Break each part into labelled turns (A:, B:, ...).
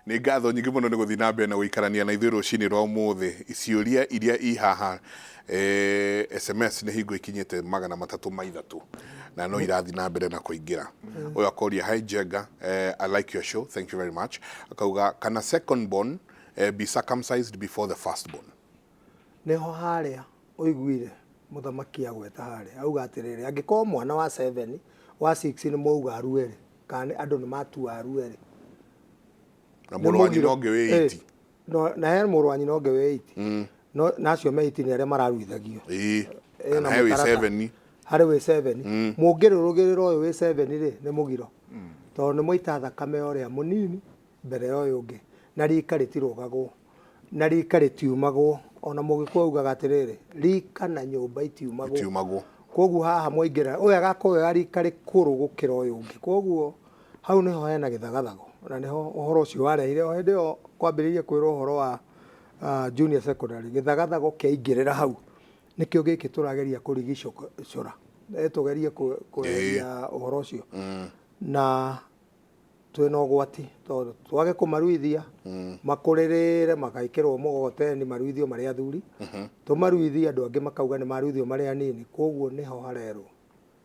A: nĩ ngatho nyingĩ mũno nĩ gũthiĩ na mbere na gũikarania na ithuĩ rũcinĩ rwa ũmũthĩ. Ciũria iria i haha SMS nĩ hingo ikinyĩte 300 na no irathiĩ na mbere na kũingĩra. Ũyũ akoria, hi Jenga, I like your show, thank you very much. Akauga, can a second born be circumcised before the first born?
B: Nĩho harĩa ũiguire mũthamaki agweta harĩa auga atĩrĩrĩ, angĩkorwo mwana wa 7 wa 6 nĩ mauga aruere kana andũ nĩ matua aruere
A: na mũrũ wa nyina ũngĩ wĩ 80
B: no na he mũrũ wa nyina ũngĩ wĩ 80 no nacio me 80 nĩ arĩa mararuithagio
A: na he wĩ 7
B: harĩ wĩ 7 mũngĩrũrũgĩrĩra ũyũ wĩ 7 rĩ nĩ mũgiro tondũ nĩ moita thakame ũrĩa mũnini mbere ya ũyũ ũngĩ na rika rĩtirũgagwo na rika rĩtiumagwo ona mũgĩkũyũ augaga atĩrĩrĩ rika na nyũmba itiumagwo koguo haha mwaingĩra ũyũ agakorwo rika rĩkũrũ gũkĩra ũyũ ũngĩ koguo hau nĩho hena gĩthagathago na nĩho ũhoro ũcio warehire o hĩndĩ ĩyo kwambĩrĩirie kwĩrwo ũhoro wa junior secondary gĩthagathago kĩaingĩrĩra hau nĩkĩo gĩkĩ tũrageria kũrigicũra tũgerie kweheria ũhoro ũcio na twĩna ũgwati tondũ twage kũmaruithia makũrĩrĩre magaikĩrwo mũgogoteni maruithio marĩ athuri tũmaruithia andũ angĩ makauga nĩ maruithio marĩ anini koguo nĩho harerwo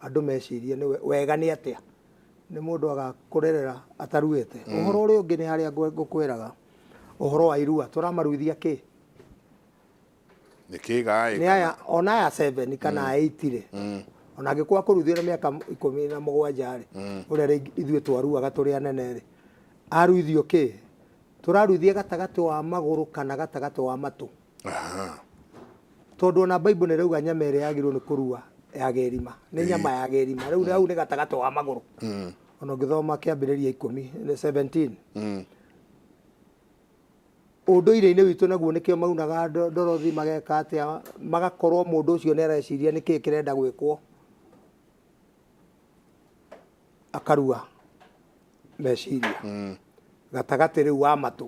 B: andũ mecirie nĩ wega nĩ atĩa nĩ mũndũ agakũrerera ataruĩte ũhoro ũrĩa ũngĩ nĩ harĩa ngũkwĩraga ũhoro wa irua tũramaruithia kĩ
A: nĩ kĩgaĩ
B: nĩ aya ona aya 7 kana 8 rĩ ona angĩkorwo kũruithio na mĩaka 17 rĩ ũrĩa ithuĩ twaruaga tũrĩ anene rĩ aruithio kĩ tũraruithia gatagatĩ wa magũrũ kana gatagatĩ wa matũ tondũ ona Bible nĩ rauga nyama ĩrĩa yagĩrĩirwo nĩ kũrua ya gerima nĩ nyama ya gerima rĩu hau nĩ gatagatĩ wa magũrũ ona ũngĩthoma kĩambĩrĩria 10 17 ũndũire-inĩ witũ naguo nĩkĩo maunaga ndorothi mageka atĩa magakorwo mũndũ ũcio nĩ areciria nĩkĩĩ kĩrenda gwĩkwo akarua meciria gatagatĩ rĩu wa matũ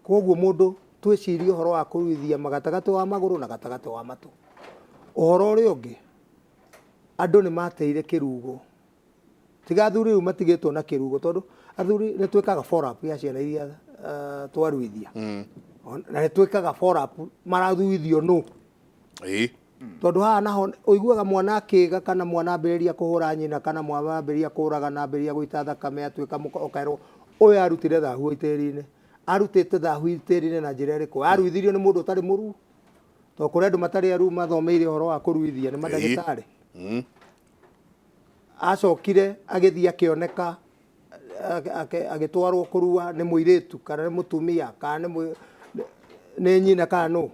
B: koguo mũndũ twĩcirie ũhoro wa kũruithia gatagatĩ wa magũrũ na gatagatĩ wa matũ ũhoro ũrĩa ũngĩ andũ nĩ mateire kĩrugo tiga athuri rĩu matigĩtwo na kĩrugo tondũ athuri nĩ twĩkaga follow up ya ciana iria twaruithia na nĩ twĩkaga follow up marathuithio nũ tondũ haha naho ũiguaga mwana akĩga kana mwana ambĩrĩria kũhũra nyina kana mwana ambĩrĩria kũraga na ambĩrĩria gũita thakame atuĩka ũkaerwo ũyũ arutire thahu itĩri-inĩ arutĩte thahu itĩri-inĩ na njĩra ĩrĩkũ aruithirio nĩ mũndũ ũtarĩ mũruu tondũ kũrĩ andũ matarĩ aruu mathomeire ũhoro wa kũruithia nĩ mandagĩtarĩ acokire agĩthiĩ akĩoneka agĩtwarwo kũrua nĩ mũirĩtu kana nĩ mũtumia kana nĩ nyina kana nũ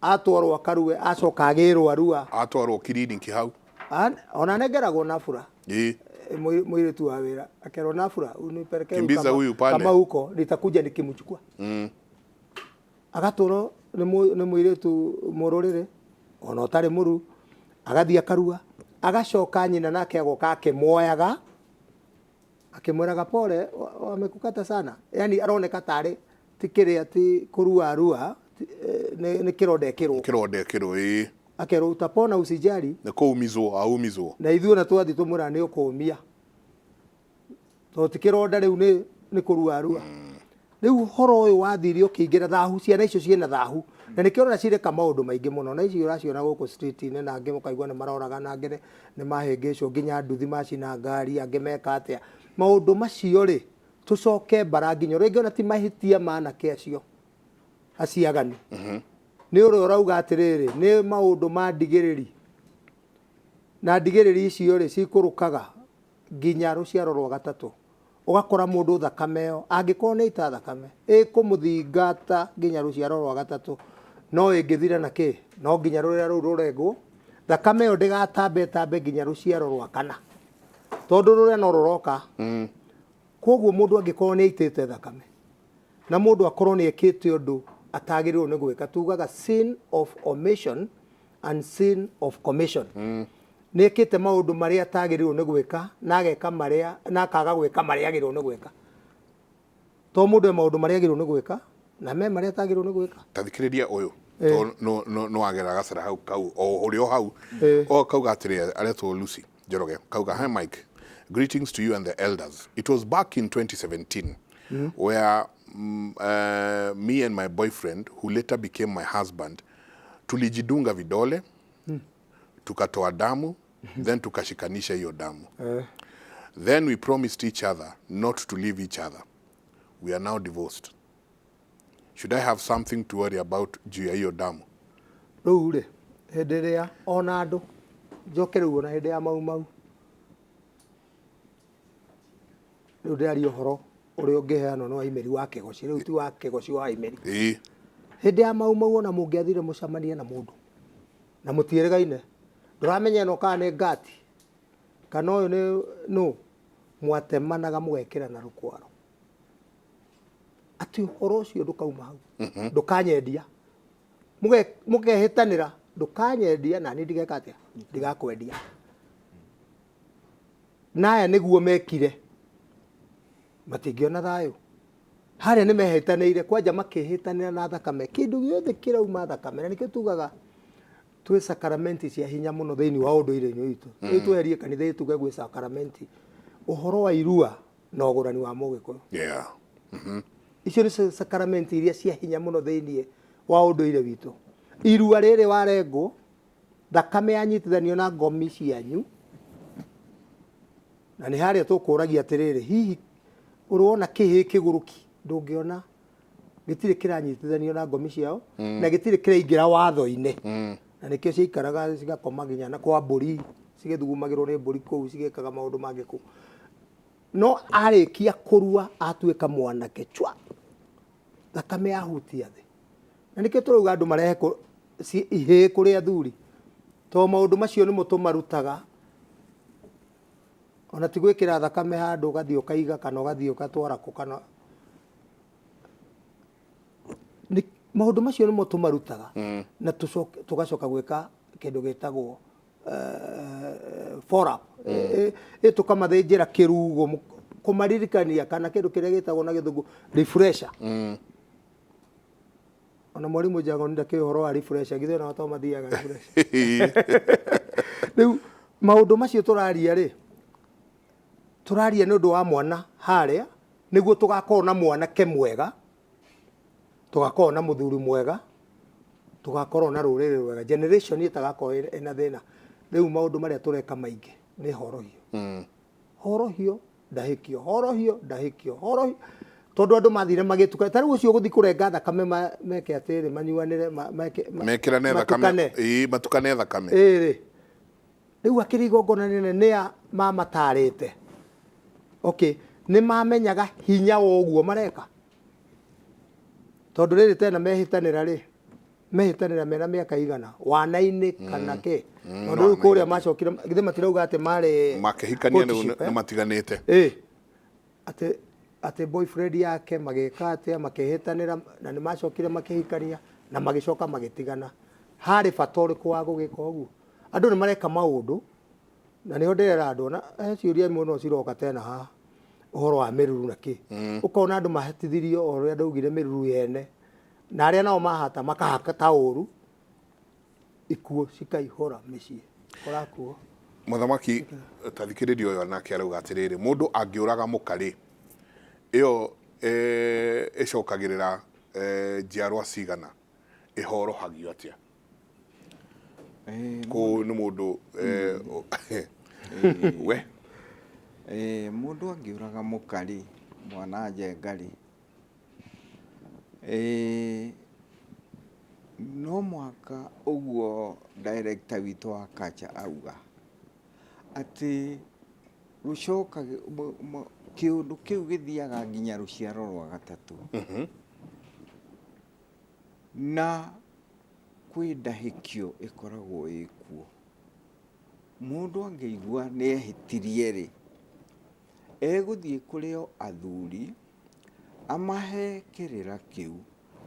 B: atwarwo akarue acoka agĩrwo arua
A: atwarwo kiriniki hau
B: ona nengeragwo na bura mũirĩtu wa wĩra akerwo na bura unipeleke kama huko nitakuja nikimchukua agatũrwo nĩ mũirĩtu mũrũrĩrĩ ona ũtarĩ mũru agathiĩ akarua agacoka nyina nake agoka akĩmuoyaga akĩmwĩraga pole wamekukata sana yani aroneka tarĩ tikĩrĩa ti kũrua arua nĩ kĩronda akerwo utapona usijali
A: nĩ kũumizwo aumizwo
B: na ithuĩ na twathi tũmwĩra nĩ ũkũmia tondũ ti kĩronda rĩu nĩ kũrua arua rĩu horo ũyũ wathirio ũkĩingĩra thahu ciana icio ciĩna thahu na nĩkĩo ũrona cireka maũndũ maingĩ mũno na icio ũraciona gũkũ street-inĩ na angĩ mũkaigua nĩ maroraga na angĩ nĩ mahĩngĩcwo nginya nduthi macina ngari angĩ meka atĩa maũndũ macio rĩ tũcoke mbara nginya rĩngĩ ona ti mahĩtia manake acio aciaganu nĩ ũrĩa ũrauga atĩrĩrĩ nĩ maũndũ ma ndigĩrĩri na ndigĩrĩri icio rĩ cikũrũkaga nginya rũciaro rwa gatatũ ũgakora mũndũ thakame ĩyo angĩkorwo nĩ ita thakame ĩkũmũthingata nginya rũciaro rwa gatatũ no ĩngĩthira na kĩ no nginya rũrĩa rũu rũrengwo thakame ĩyo ndĩgatambe nginya rũciaro rwa kana tondũ rũrĩa no rũroka koguo mũndũ angĩkorwo nĩ aitĩte thakame na mũndũ akorwo nĩ ekĩte ũndũ atagĩrĩirwo nĩ gwĩka tugaga sin of omission and sin of commission nĩ ekĩte maũndũ marĩa atagĩrĩirwo nĩ gwĩka na ageka marĩa na akaga gwĩka marĩa agĩrĩirwo nĩ gwĩka to mũndũ maũndũ marĩa agĩrĩirwo nĩ gwĩka na me marĩa atagĩrĩirwo nĩ gwĩka
A: tathikĩrĩria ũyũ no agera gacara hau kau o ũrĩa hau o kauga atĩrĩ aretwo Lucy Njoroge kauga hi Mike greetings to you and the elders. It was back in 2017 where me and my boyfriend, who later became my husband, tulijidunga vidole, tukatoa damu, then tukashikanisha hiyo damu. Then we promised each other not to leave each other. We are now divorced. Should I have something to worry about juu ya hiyo damu?
B: Rũu-rĩ, hĩndĩ ĩrĩa ona andũ njoke rĩu ona hĩndĩ ya mau rĩu ndĩraria ũhoro ũrĩa ũngĩheanwo nĩ wa Imeri wa Kigoci, rĩu ti wa Kigoci wa Imeri. Hĩndĩ ya mau ona mũngĩathire mũcemanie na mũndũ na mũtiĩrĩgaine, ndũramenya ĩno kana nĩ ngati kana ũyũ nĩ no mwatemanaga mũgekĩra na rũkwaro, ati ũhoro ũcio ndũkauma hau, ndũkanyendia, mũkehĩtanĩra, ndũkanyendia na niĩ ndigeka atĩa, ndigakwendia. Naya nĩguo mekire, matingĩona thayũ. Harĩa nĩ mehĩtanĩire, kwanja makĩhĩtanĩra na thakame, kĩndũ gĩothe kĩrauma thakame, na nĩkĩo tugaga twĩ sakramenti cia hinya mũno thĩinĩ wa ũndũire-inĩ witũ. Rĩu tweherie kanitha tuge gwĩ sakramenti, ũhoro wa irua na ũgũrani wa Mũgĩkũyũ. Icio nĩ sakramenti iria cia hinya mũno thĩinĩ wa ũndũire witũ. Irua rĩrĩ warengwo, thakame yanyitithanio na ngomi cianyu, na nĩ harĩa tũkũragia atĩrĩrĩ, hihi ũrona kĩhĩ kĩgũrũki ndũngĩona gĩtirĩ kĩranyitithanio na ngomi ciao na gĩtirĩ kĩraingĩra watho-inĩ, na nĩkĩo ciaikaraga cigakoma nginya na kwa mbũri, cigĩthugumagĩrwo nĩ mbũri kũu, cigĩkaga maũndũ mangĩ kũu. No arĩkia kũrua atuĩka mwanake chwa, thakame yahutia thĩ, na nĩkĩo tũrauga andũ marehe ihĩ kũrĩ athuri, tondũ maũndũ macio nĩmo tũmarutaga, ona ti gwĩkĩra thakame handũ ũgathiĩ ũkaiga kana ũgathiĩ ũgatwara kũ kana maũndũ macio nĩmo tũmarutaga na tũgacoka gwĩka kĩndũ gĩtagwo follow up, tũkamathĩnjĩra kĩrugo kũmaririkania kana kĩndũ kĩrĩa gĩtagwo na gĩthũngũ refresher. Ona mwarimũ Njango ndakĩũĩ ũhoro wa refresher, githĩ ona watu mathiaga refresher. Rĩu maũndũ macio tũraria-rĩ, tũraria nĩ ũndũ wa mwana harĩa, nĩguo tũgakorwo na mwanake mwega, tũgakorwo na mũthuri mwega, tũgakorwo na rũrĩrĩ rwega, generation ĩtagakorwo ĩna thĩna. Rĩu maũndũ marĩa tũreka maingĩ nĩ horohio, horohio ndahĩkio, horohio ndahĩkio, horohio, tondũ andũ mathire magĩtukana. Ta rĩu ũcio gũthiĩ kũrenga thakame meke atĩrĩ, manyuanĩre
A: mekĩrane thakame, matukane thakame.
B: Rĩu akĩrĩ igongona nene nĩa mamatarĩte, okay, nĩ mamenyaga hinya wa ũguo mareka, tondũ rĩrĩ tena mehĩtanĩra-rĩ, mehĩtanĩra mena mĩaka igana, wana-inĩ kana kĩ, tondũ rĩu kũrĩa macokire, githĩ matirauga atĩ marĩ
A: makĩhikania nĩ matiganĩte,
B: atĩ boyfriend yake magĩka atĩa, makĩhĩtanĩra na nĩ macokire makĩhikania na magĩcoka magĩtigana. Harĩ bata ũrĩkũ wa gũgĩka ũguo? Andũ nĩ mareka maũndũ, na nĩho ndĩrera andũ na ciũria imwe no ciroka tena haha, ũhoro wa mĩruru na kĩ, ũkona andũ mahatithirio o ũrĩa ndaugire mĩruru yene, na arĩa nao mahata makahaka ta ũru, ikuũ cikaihũra mĩciĩ. Ũrakuo
A: Mũthamaki, tathikĩrĩria ũyũ nake arauga atĩrĩrĩ, mũndũ angĩũraga mũkarĩ, ĩyo ĩcokagĩrĩra njiarwa cigana, ĩhorohagio atĩa? Kũ nĩ mũndũ we
C: mũndũ angĩũraga mũkarĩ, mwana njengarĩ, no mwaka ũguo director witũ wa culture auga atĩ rũcokaga kĩũndũ kĩu gĩthiaga nginya rũciaro rwa gatatũ, na kwĩ ndahĩkio ĩkoragwo ĩkuo. Mũndũ angĩigua nĩehĩtirie-rĩ, egũthiĩ kũrĩ o athuri amahe kĩrĩra kĩu,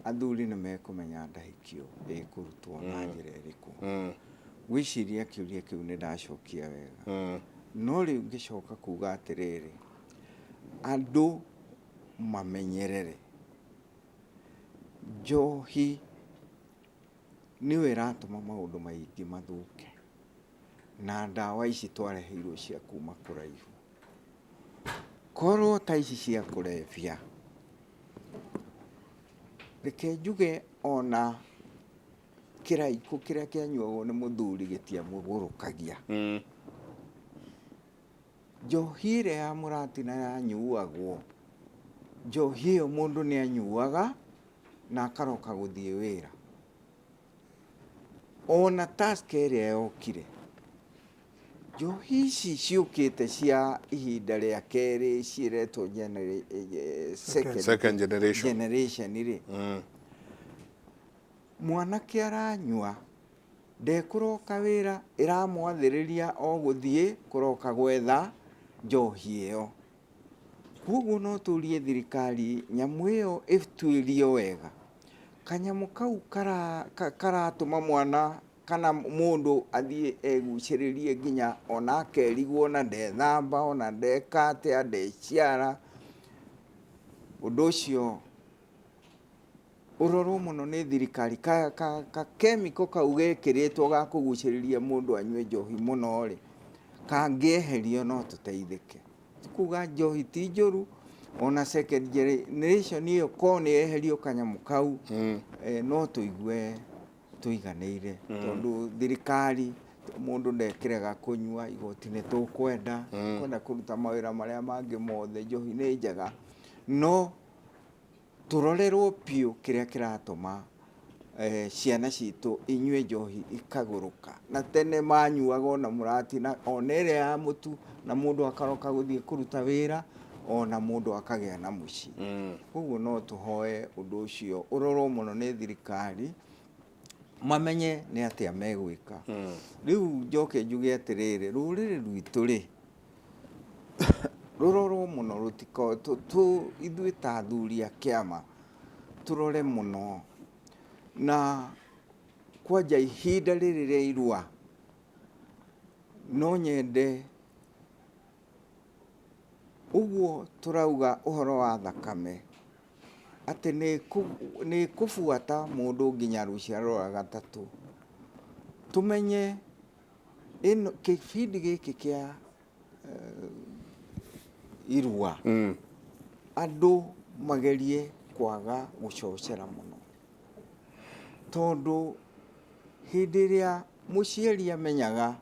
C: athuri nĩ mekũmenya ndahĩkio ĩkũrutwo na njĩra ĩrĩkũ. Gwĩciria kĩũria kĩu nĩ ndacokia wega, no rĩu ngĩcoka kuga atĩrĩrĩ, andũ mamenyerere, njohi nĩyo ĩratũma maũndũ maingĩ mathũke, na ndawa ici twareheirwo cia kuma kũraihu korwo ta ici cia kũrebia reke njuge ona kĩraiko kĩrĩa kĩanyuagwo nĩ mũthuri gĩtiamũgũrũkagia njohi ĩrĩa ya mũratina yanyuagwo njohi ĩyo mũndũ nĩ anyuaga na akaroka gũthiĩ wĩra ona task ĩrĩa yokire njohi ici ciũkĩte cia ihinda rĩa kerĩ ciretwo
A: second generation
C: rĩ mwanake aranyua ndekũroka wĩra ĩramwathĩrĩria o gũthiĩ kũroka gwetha njohi ĩyo koguo no tũrie thirikari nyamũ ĩyo ĩtuĩrio wega kanyamũ kau karatũma mwana kana mũndũ athiĩ egucĩrĩrie nginya ona akerigwo na ndethamba ona ndeka atĩa ndeciara ũndũ ũcio ũrorwo mũno nĩ thirikari kemiko kau gekĩrĩtwo ga kũgucĩrĩria mũndũ anyue njohi mũno rĩ kangĩeherio no tũteithĩke kuga njohi ti njũru ona second generation ĩyo ko nĩ eherio kanyamũ kau no tũigue tũiganĩire tondũ thirikari mũndũ ndekĩrega kũnyua igoti nĩ tũkwenda kwenda kũruta mawĩra marĩa mangĩ mothe njohi nĩ njega no tũrorerwo piũ kĩrĩa kĩratũma ciana citũ inyue njohi ikagũrũka na tene manyuaga ona mũratina ona ĩrĩa ya mũtu na mũndũ akaroka gũthiĩ kũruta wĩra ona mũndũ akagĩa na mũciĩ koguo no tũhoe ũndũ ũcio ũrorwo mũno nĩ thirikari mamenye nĩ atĩa megwĩka rĩu njoke njuge atĩrĩrĩ rũrĩrĩ rwitũ rĩ rũrorwo mũno rũtiko ithuĩ ta athuri a kĩama tũrore mũno na kwanja ihinda rĩrĩ rĩa irua no nyende ũguo tũrauga ũhoro wa thakame atĩ nĩ kũbuata mũndũ nginya rũciaro rwa gatatũ tũmenye ĩno kĩbindi gĩkĩ kĩa irua andũ magerie kwaga gũcocera mũno tondũ hĩndĩ ĩrĩa mũciari amenyaga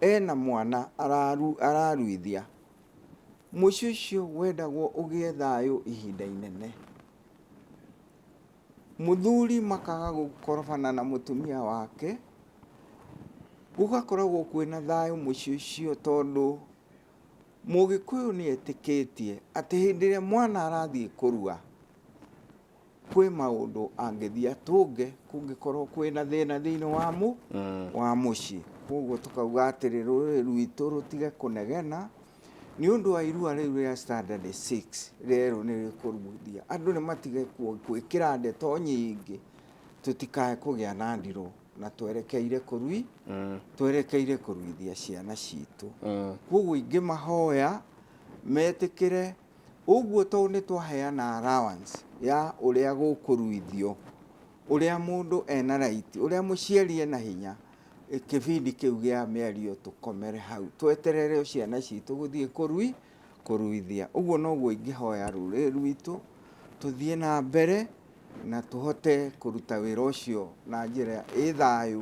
C: ena mwana araruithia mũciĩ ũcio wendagwo ũgĩe thayũ ihinda inene mũthuri makaga gũkorobana na mũtumia wake gũgakoragwo kwĩna thayũ mũciĩ ũcio tondũ Mũgĩkũyũ nĩ etĩkĩtie atĩ hĩndĩ ĩrĩa mwana arathiĩ kũrua kwĩ maũndũ angĩthiĩ atũnge kũngĩkorwo kwĩna thĩna thĩinĩ wa mũciĩ. Koguo tukauga atĩrĩ rũrĩrĩ rwitũ rũtige kũnegena nĩ ũndũ wa irua rĩu rĩa standard 6 rero nĩ rĩkũruithia andũ nĩ matige gwĩkĩra ndeto nyingĩ tũtikae kũgĩa na ndiro na twerekeire kũruithia ciana citũ. Koguo ingĩmahoya metĩkĩre ũguo tondũ nĩ twaheana allowance ya ũrĩa gũkũruithio ũrĩa mũndũ ena right ũrĩa mũciari ena hinya kĩbindi kĩu gĩa mĩario tũkomere hau tweterere ciana citũ gũthiĩ kũruithia. Ũguo noguo ingĩhoya rũrĩrĩ rwitũ tũthiĩ na mbere na tũhote kũruta wĩra ũcio na njĩra ĩ thayũ.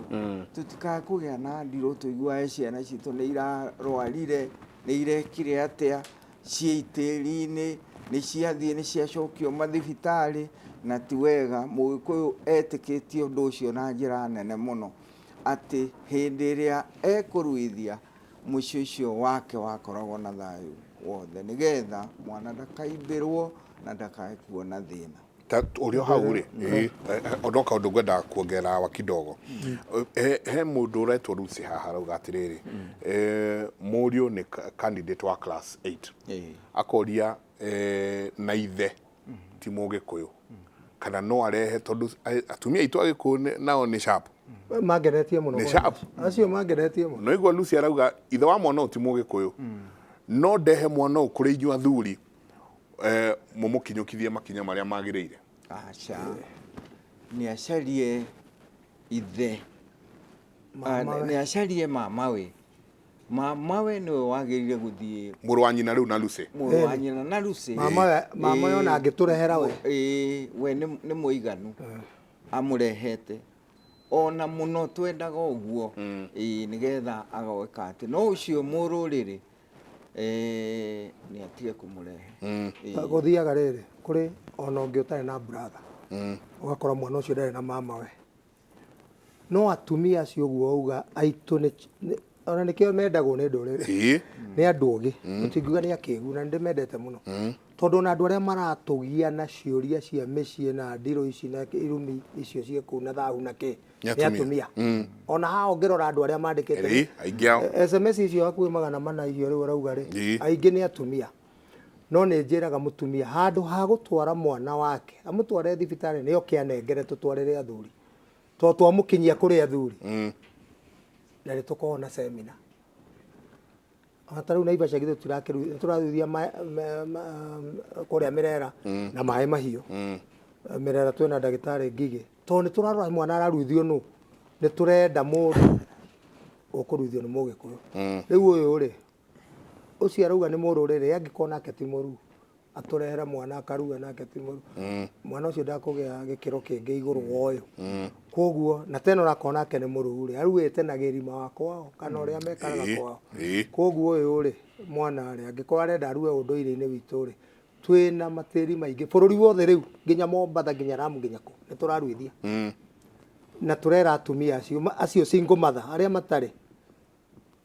C: Tũtikae kũgĩa na ndiro tũiguae ciana citũ nĩ irarwarire nĩ irekire atĩa ciĩ itĩri-inĩ nĩ ciathiĩ nĩ ciacokio mathibitarĩ na ti wega. Mũgĩkũyũ etĩkĩtie ũndũ ũcio na njĩra nene mũno atĩ hĩndĩ ĩrĩa ekũruithia mũciĩ ũcio wake wakoragwo na thayũ wothe nĩgetha mwana ndakaimbĩrwo na ndakae kuona thĩna.
A: Ũrĩa hau rĩ ona kaũndũ ngwenda kuongerera wa kidogo he mũndũ ũretwo Lucy haha rauga atĩrĩrĩ mũriũ nĩ candidate wa class 8 akoria na ithe ti Mũgĩkũyũ kana no arehe tondũ atumia aitũ Agĩkũyũ nao nĩ sharp
B: mangeretie mũno
A: nĩ sharp
B: acio mangeretie mũno.
A: No igua Lucy arauga ithe wa mwana ũyũ ti Mũgĩkũyũ no ndehe mwana ũyũ kũrĩ inyuĩ athuri mũmũkinyũkithie makinya marĩa magĩrĩire.
C: Aca nĩ acarie ithe nĩ acarie mama we mama we niwe wagirire guthie
A: mũrũ wa nyina rĩu na Lucy
C: mũrũ wa nyina na Lucy
B: mama yona angĩtũrehera we
C: we nĩ mũiganu amũrehete ona mũno twendaga ũguo nĩgetha agoka atĩ no ũcio mũrũrĩrĩ nĩ atige kũmũrehe
B: gũthiaga rĩrĩ kũrĩ ona ũngĩ ũtarĩ na brother ũgakora mwana ũcio ndarĩ na mama we no atumia acio ũguo auga aitũ ona nĩkĩo mendagwo nĩ ndũrĩrĩ nĩ andũ ũgĩ tũtingiuga nĩ akĩgu na nĩndĩmendete mũno tondũ na andũ arĩa maratũgia na ciũria cia mĩciĩ na ndirũ ici na irumi icio cia kũu na thahu na kĩ nĩ atumia ona haha ũngĩrora andũ arĩa mandĩkĩte SMS icio hakuhĩ 400 icio rĩu arauga rĩ aingĩ nĩ atumia no nĩ njĩraga mũtumia handũ ha gũtwara mwana wake amũtware thibitarĩ nĩyo kĩanengere tũtwarĩre athuri tondũ twamũkinyia kũrĩ athuri na nĩ tũkorwo na semina Ataru na Naivasha githu tũrathuthia kũrĩa Merera na maĩ mahiũ Merera twĩna ndagĩtarĩ Ngigĩ tondũ nĩ tũrarora mwana araruithio nũ nĩ tũrenda mũndũ ũkũruithio nĩ Mũgĩkũyũ rĩu ũyũ rĩ ũcio arauga nĩ mũrũrĩrĩ angĩkorwo nake ti mũru atũrehera mwana akaruga nake ti mũru mwana ũcio ndakũgĩa gĩkĩro kĩngĩ igũrũ wa ũyũ koguo na tena ũrakona nake nĩ mũru rĩ aruĩte na gĩrima wakwao kana ũrĩa mekaraga kwao koguo ũyũ rĩ mwana rĩ angĩkorwo arenda arue ũndũire-inĩ witũ rĩ twĩna matĩri maingĩ bũrũri wothe rĩu nginya Mombatha nginya Lamu nginya kũ nĩ tũraruithia na tũrera atumia acio single mother arĩa matarĩ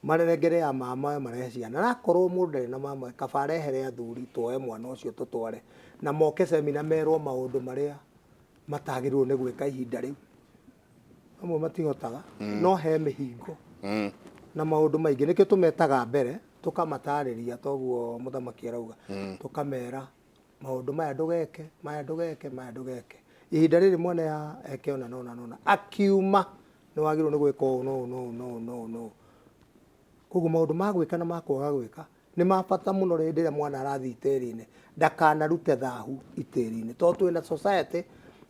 B: marengere ya mama marehe ciana na akorwo mũndũ ndarĩ na mama kaba arehere athuri tuoe mwana ũcio tũtware na moke semina merwo maũndũ marĩa matagĩrĩirwo nĩ gwĩka ihinda rĩu amwe matihotaga no he mĩhingo na maũndũ maingĩ nĩkĩo tũmetaga mbere tũkamatarĩria toguo mũthamaki arauga tũkamera maũndũ maya ndũgeke maya ndũgeke maya ndũgeke ihinda rĩrĩ mwana ya eke ona nona akiuma nĩ wagĩrĩirwo nĩ gwĩka no koguo maũndũ ma gwĩka na makwaga gwĩka nĩ mabata mũno rĩrĩa mwana arathi itĩri-inĩ ndakanarute thahu itĩri-inĩ tondũ twĩna society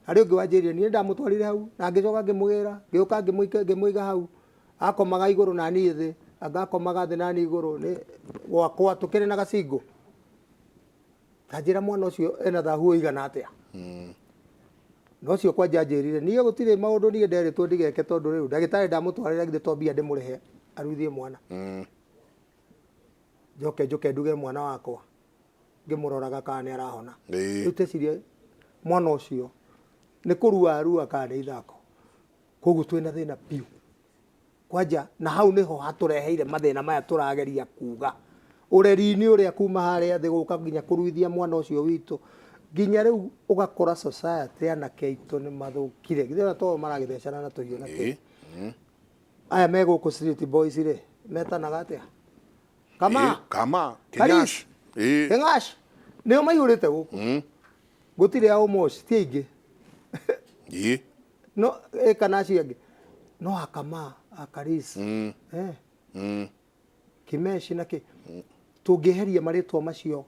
B: harĩ ũngĩ wanjĩrire niĩ ndamũtwarire hau na ngĩcoka ngĩmũgĩra ngĩũka ngĩmũiga hau akomaga igũrũ na niĩ thĩ agakomaga thĩ na niĩ igũrũ nĩ gwakwa tũkĩrĩ na gacingo tanjĩra mwana ũcio ena thahu ũigana atĩa no cio kwanja njĩrire niĩ gũtirĩ maũndũ niĩ nderĩtwo ndigeke tondũ rĩu ndagĩtarĩ ndamũtwarĩra githĩ to mbia ndĩmũrĩhe aruithie mwana njoke nduge mwana wakwa ngĩmũroraga kana nĩ arahona rĩu tecirie mwana ũcio nĩ kũrua arua kana nĩ ithako koguo twĩna thĩna piũ kwanja na hau nĩho hatũreheire mathĩna maya tũrageria kuga ũreri-inĩ ũrĩa kuma harĩa thĩ gũka nginya kũruithia mwana ũcio witũ nginya rĩu ũgakora society anake aitũ nĩ mathũkire githĩ to maragĩthecana na tũhiũ na kĩ aya me gũkũ street boys rĩ metanaga atĩa
A: kama Kinyash
B: Kinyash nĩo maihũrĩte gũkũ gũtirĩ ao moci ti aingĩ no kana acio angĩ no akama akaris Kimeshi na kĩ tũngĩheria marĩtwa macio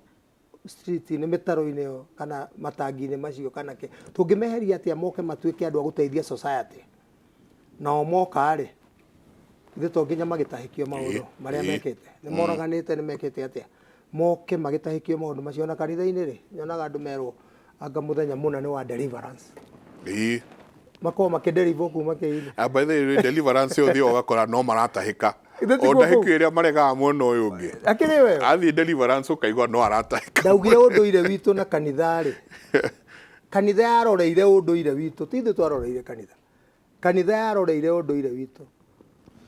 B: street nĩ mĩtaro-inĩ yo kana matangi-inĩ macio kana kĩ tũngĩmeheria atĩa moke matuĩke andũ a gũteithia society nao moka rĩ ithe to nginya magĩtahĩkio maũndũ marĩa mekĩte nĩ moraganĩte nĩ mekĩte atĩa moke magĩtahĩkio maũndũ macio na kanitha-inĩ rĩ nyonaga andũ merwo anga mũthenya mũna nĩ wa deliverance makorwo makĩdeliver kuma kĩ-inĩ
A: by the way deliverance yo thio ũgakora no maratahĩka o ndahĩkio ĩrĩa maregaga mwena ũyũ ũngĩ
B: akĩrĩ wega
A: athiĩ deliverance ũkaigua no aratahĩka
B: ndaugire ũndũire witũ na kanitha rĩ kanitha yaroreire ũndũire witũ ti ithuĩ twaroreire kanitha yaroreire ũndũire witũ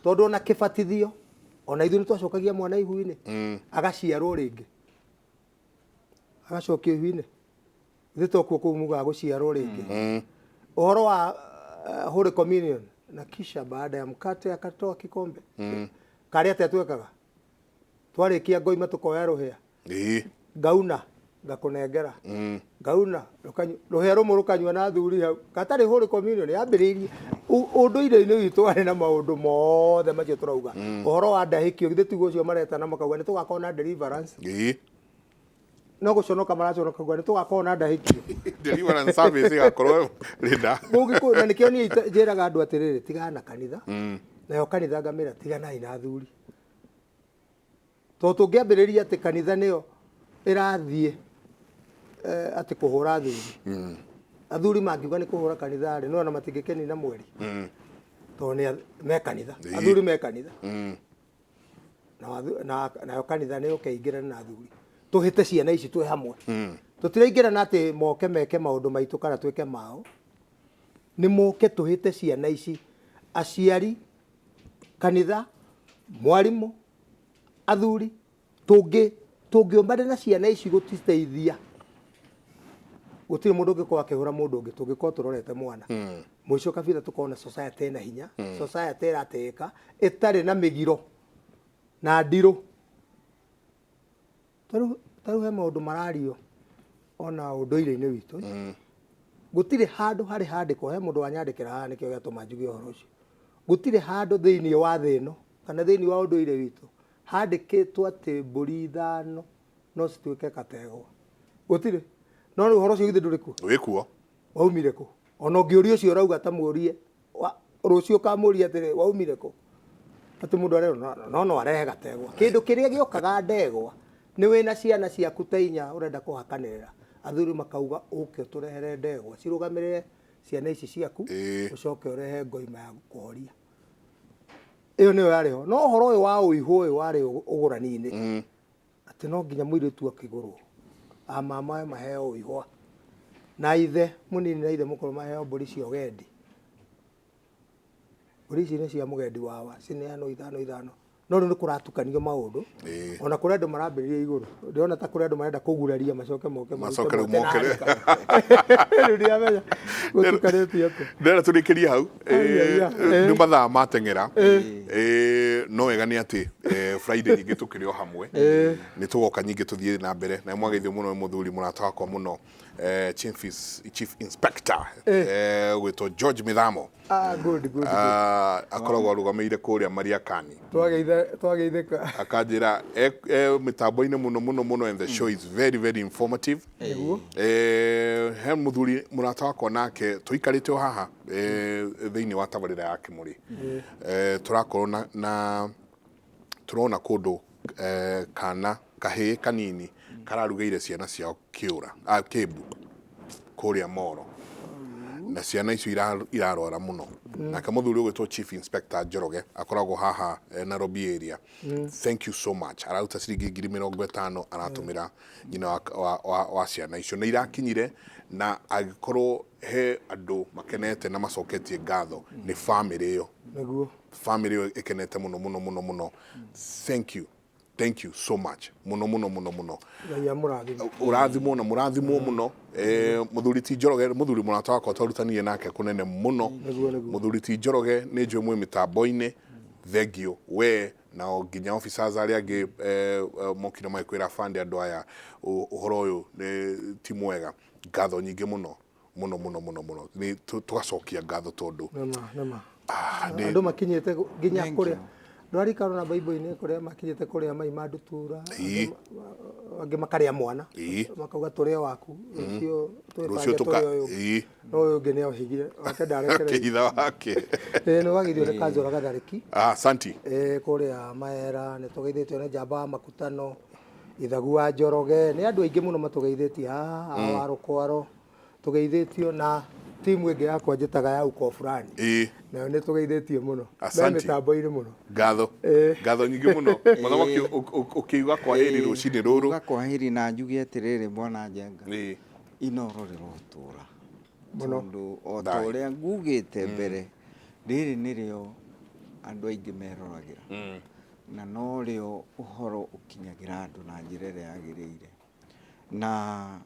B: tondũ ona kĩbatithio ona ithuĩ nĩ twacokagia mwana ihu-inĩ agaciarwo rĩngĩ agacokio ihu-inĩ ithuĩ tokuo kũu mugaga gũciarwo rĩngĩ ũhoro wa Holy Communion na kisha baada ya mkate akatoa kikombe karĩa atĩa twekaga twarĩkia ngoima tũkoya rũhĩa ngauna ngakũnengera ngauna rũhĩa rũmwe rũkanyua na thuri hau gatarĩ Holy Communion yambĩrĩirie ũndũire-inĩ witũ warĩ na maũndũ mothe macio tũrauga ũhoro wa ndahĩkio githĩ tiguo ũcio maretana makauga nĩ tũgakorwo na deliverance no gũconoka maraconoka nĩ tũgakorwo na ndahĩkio
A: deliverance service igakorwo rĩnda
B: na nĩkĩo niĩ njĩraga andũ atĩrĩrĩ tigana na kanitha nayo kanitha ngamĩra tiganai na athuri to tũngĩambĩrĩria atĩ kanitha nĩyo ĩrathiĩ atĩ kũhũra athuri athuri mangiuga nĩ kũhũra kanitha rĩ no na matingĩkeni na mweri to nĩ me kanitha athuri me kanitha nayo kanitha nĩ ũkeingĩrana na athuri tũhĩte ciana ici twĩ hamwe tũtiraingĩrana atĩ moke meke maũndũ maitũ kana twĩke mao nĩ moke tũhĩte ciana ici aciari kanitha mwarimũ athuri tũngĩũmbane na ciana ici gũtiteithia gũtirĩ mũndũ ũngĩkorwo akĩhũra mũndũ ũngĩ tũngĩkorwo tũrorete mwana mũico kabitha tũkorwo na society na hinya society ĩratĩĩka ĩtarĩ na mĩgiro na ndirũ tarĩu he maũndũ marario ona ũndũire-inĩ witũ gũtirĩ handũ harĩ handĩko he mũndũ wanyandĩkĩra haha nĩkĩo gĩatũma njuge ũhoro ũcio gũtirĩ handũ thĩinĩ wa thĩ ĩno kana thĩinĩ wa ũndũire witũ handĩkĩtwo atĩ mbũri ithano no cituĩke kategwa gũtirĩ no rĩu ũhoro ũcio githĩ ndũrĩ kuo
A: wĩ kuo
B: waumire kũ ona ũngĩũria ũcio ũrauga ta mũũrie rũciũ ũkamũria atĩrĩ waumire kũ atĩ mũndũ arero no arehe gategwa kĩndũ kĩrĩa gĩokaga ndegwa nĩ wĩna ciana ciaku ta inya ũrenda kũhakanĩrĩra athuri makauga ũke tũrehere ndegwa cirũgamĩrĩre ciana ici ciaku ũcoke ũrehe ngoima ya kũhoria ĩyo nĩyo yarĩho no ũhoro ũyũ wa ũihũ ũyũ warĩ ũgũrani-inĩ atĩ no nginya mũirĩtu akĩgũrwo mama maheo ũihwa na ithe mũnini na ithe mũkũrũ maheo mbũri cia ũgendi mbũri ici nĩ cia mũgendi wawa cineanwo ithano no rĩu nĩ kũratukanio maũndũ ona kũrĩ andũ marambĩrĩria igũrũ ndĩrona ta kũrĩ andũ marenda kũguraria macoke
A: rĩu mokere
B: rĩu ndiamenya gũtukanĩtie atĩa
A: ndĩrenda tũrĩkĩrie hau nĩ mathaa mateng'era no wega nĩ atĩ Friday nyingĩ tũkĩrĩ o hamwe nĩ tũgoka nyingĩ tũthiĩ na mbere na mwageithio mũno mũthuri mũrata wakwa mũno Chief Inspector gwĩtwo George Mithamo akoragwo arũgamĩire kũrĩa Mariakani
B: twageithĩka
A: akanjĩra mĩtambo-inĩ mũno and the show is very very informative he mũthuri mũrata wakwa nake tũikarĩte o haha thĩinĩ wa tabarĩra ya Kĩmũrĩ tũrakorwo na tũrona kũndũ kana kahĩĩ kanini kararugĩire ciana ciao kĩmbu kũrĩa Moro na ciana icio irarwara mũno nake mũthuri ũgwĩtwo Chief Inspector Njoroge akoragwo haha Nairobi area thank you so much araruta ciringi 50,000 aratũmĩra nyina wa ciana icio nĩ irakinyire na agĩkorwo he andũ makenete na macoketie ngatho nĩ family ĩyo family ĩyo ĩkenete mũno thank you so much mũno ũrathimwo na mũrathimwo mũno mũthuri ti Njoroge mũthuri mũrata wakwa twarutanirie nake kũnene mũno mũthuri ti Njoroge nĩ njũĩ mwĩ mĩtambo-inĩ thengio we na nginya officers arĩa angĩ mokire magĩkwĩra bande andũ aya ũhoro ũyũ ti mwega ngatho nyingĩ mũno nĩ tũgacokia ngatho tondũ
B: andũ makinyĩte nginya kũrĩa ndwarikana na Bible-inĩ kũrĩa makinyĩte kũrĩa mai mandutura angĩ makarĩa mwana makauga tũrĩa waku rũciũ twĩbange no ũyũ ũngĩ nĩohigire wake ndarekereire
A: hitha wake
B: nĩ wagithio nĩ Kanjũra Gatharĩki
A: santi
B: kũrĩa Maera nĩ tũgeithĩtio nĩ Njamba wa Makutano Ithagu wa Njoroge nĩ andũ aingĩ mũno matũgeithĩtie haha wa Rũkwaro tũgeithĩtio na timu ĩngĩ yakwa njĩtaga ya uko fulani nayo nĩ tũgeithĩtie mũno me mĩtambo-inĩ mũno
A: ngatho nyingĩ mũno mũthamaki ũkiuga kwahĩri rũcinĩ rũrũ
C: uga kwahĩri na njuge atĩrĩrĩ mwana njenga inoro rĩrotũra tondũ o ta ũrĩa ngugĩte mbere rĩrĩ nĩrĩo andũ aingĩ meroragĩra na no rĩo ũhoro ũkinyagĩra andũ na njĩra ĩrĩa yagĩrĩire na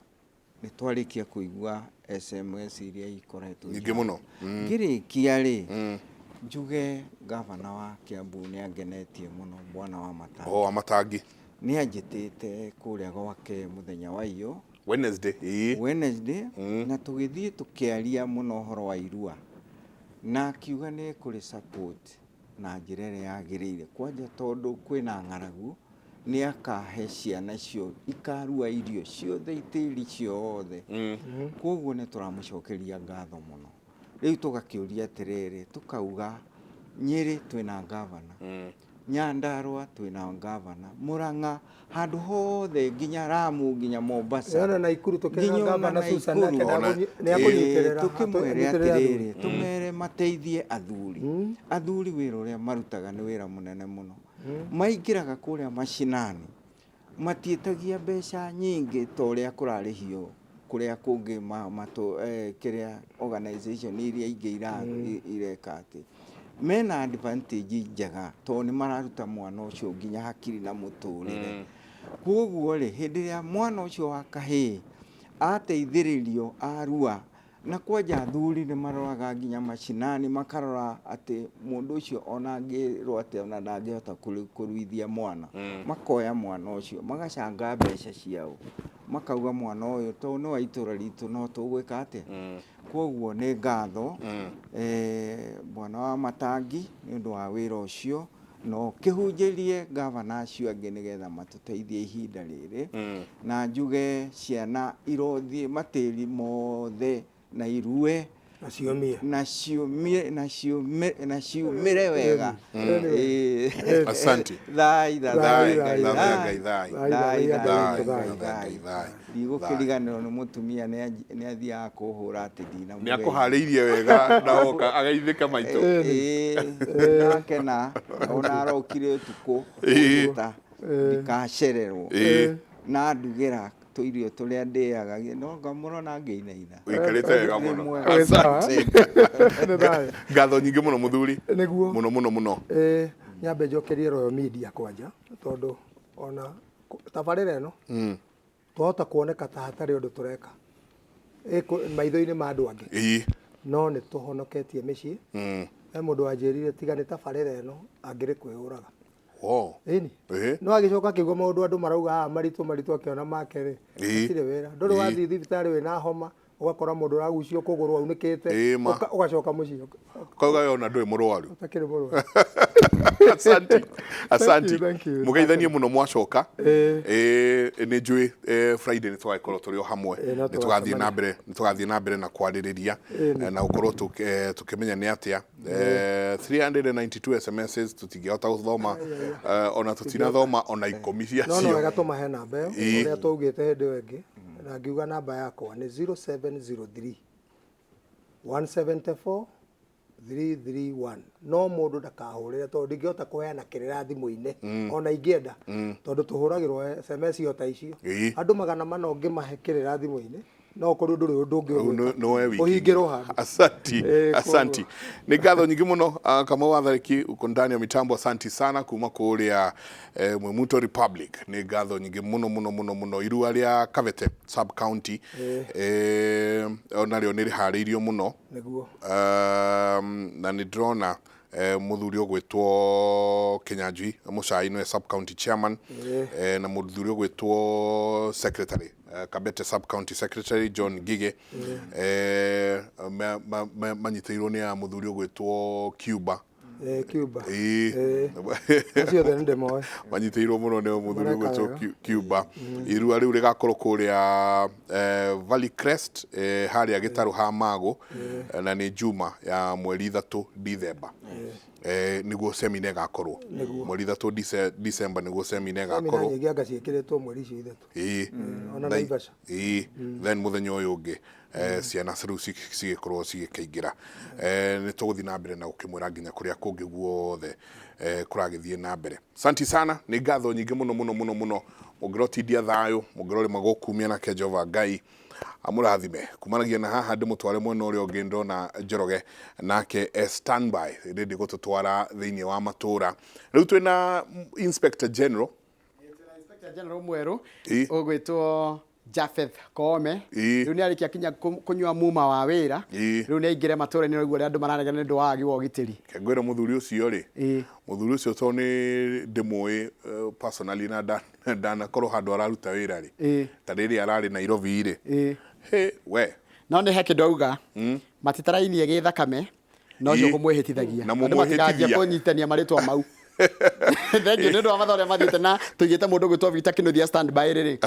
C: nĩ twarĩkia kũigua SMS iria ikoretwo
A: nyingĩ mũno
C: ngĩrĩkia rĩ njuge gavana wa Kiambu nĩ angenetie mũno bwana wa Matangi
A: Matangi
C: nĩ anjĩtĩte kũrĩa gwake mũthenya wa iyo
A: Wednesday
C: na tũgĩthiĩ tũkĩaria mũno ũhoro wa irua na akiuga nĩ kũrĩ support na njĩra ĩrĩa yagĩrĩire kwanja tondũ kwĩna ng'aragu nĩ akahe ciana icio ikarua irio ciothe itĩri ciothe koguo nĩ tũramũcokeria ngatho mũno rĩu tũgakĩũria atĩrĩrĩ tũkauga Nyeri twĩna gavana Nyandarua twina ngavana, Murang'a, handu hothe nginya Ramu nginya Mombasa.
B: Yana na Ikuru tukena ngavana Susan nake ni akunyitirira.
C: Tukimwere atiriri, tumere mateithie athuri. Athuri wira uria marutaga ni wira munene muno. Maingiraga kuria mashinani. Matietagia mbeca nyingi to uria kurarihio kuria kungi kiria organization iria ingi ireka ati mena advantage njega to ni mararuta mwana ucio nginya hakiri na muturire. Koguo ri hindi ya mwana ucio wa kahii ateithiririo arua na kwanja athuri ni maroraga nginya mashinani makarora ati mundu ucio ona angirwo ati ona ndangihota kuruithia mwana, makoya mwana ucio magacanga mbeca ciao makauga mwana uyu to no aitura ritu no tugwika ati. Koguo ni ngatho bwana wa Matangi ni undu wa wira ucio no kihunjirie gavana acio angi nigetha matuteithie ihinda riri na njuge ciana irothie matiri mothe na irue na ciumire wega.
A: Asante.
C: Thai ndigukiriganirwo ni mutumia ni athiaga kuhura ati ndina
A: ni akuhariirie wega na oka agaithika maito
C: nakena ona arokire utuku ta ndikacererwo na ndugira tuirio turia ndiaga no ngamurona ngiinaitha
A: uikarite wega muno. Ngatho nyingi muno muthuri muno
B: nyambe njokerie Royal Media kwanja tondu ona tabarira ino twahota kuoneka ta hatari undu tureka maitho-ini ma andu angi no ni tuhonoketie micii. Mundu wanjirire tiga ni tabarira ino angiri kwiyuraga. Ini no agicoka kigwa maundu andu marauga maritu akiona make ri atire wira nduru wathi thibitari wina homa ugakora mundu uragucio kuguru aunikite ugacoka mucio
A: kauga yona ndui murwaru
B: utakire murwaru.
A: Asante mugeithanie muno mwacoka ni njui Friday ni twagikorwo turi o hamwe ni tugathie na mbere na kwaririria na ukorwo tukimenya ni atia 392 SMS tutingihota guthoma ona tutinathoma ona ikomi cia cio
B: no wega tumahe namba yo uria twaugite hindi wengi na ngiuga namba yakwa ni 0703 174 331. No mundu ndakahurire tondu ndingihota kuheana kirira thimu-ini ona ingienda tondu tuhuragirwo SMS yota icio andu magana mana ungimahe kirira thimu-ini no kuri nduri undu ungi uhingirwo handu.
A: Asante ni ngatho nyingi muno kama wathariki uko ndani ya mitambo. Asante sana kuma kuria Mwemuto Republic. Ni ngatho nyingi muno irua ria Kavete sub county ona rio ni rihariirio muno
B: niguo
A: na ni drona muthuri ogwitwo Kinyanjui Muchai no sub county chairman na muthuri ogwitwo secretary Kabete sub county secretary John Gige manyiteirwo ni muthuri ogwitwo Cuba
B: acio the ndemo
A: manyiteirwo muno ni muthuri ogwitwo Cuba. Irua riu rigakorwo kuria Valley Crest haria Gitau ha Mago na ni Juma ya mweri 3 December niguo semina gakorwo mweri 3 December niguo semina gakorwo
B: nyingi angacikiretwo mweri icio ithatu ona Naivasha
A: then muthenya uyu ungi ciana ciru cigikorwo cigikaingira ni tuguthi na mbere na ukimwira nginya kuria kungi guothe kuragithie na mbere. Asante sana ni ngatho nyingi muno mugirotindia thayo mugirori magokumia na Jehova Ngai amurathime kumanagia na haha ndimutware mwena uria ungi ndona Njoroge nake standby ready gututwara thiini wa matura. Riu twina Inspector General
D: mweru ugwitwo Japheth Koome riu ni arikia kinya kunywa muma wa wira riu ni aingire matura ni riguo andu maranega ni ndu wa agi wa ugitiri
A: kengwira muthuri ucio ri muthuri ucio to ni ndimui personally na ndana korwo handu araruta wira ri ta riri arari Nairobi ri we
D: no ni heke ndauga matitarainie githakame no cio kumwihitithagia
A: na mumwihitithia
D: kunyitania maritwa mau thengi ni ndu wa mathore mathiite na tuigite mundu gwitwo Vita Kinuthia standby riri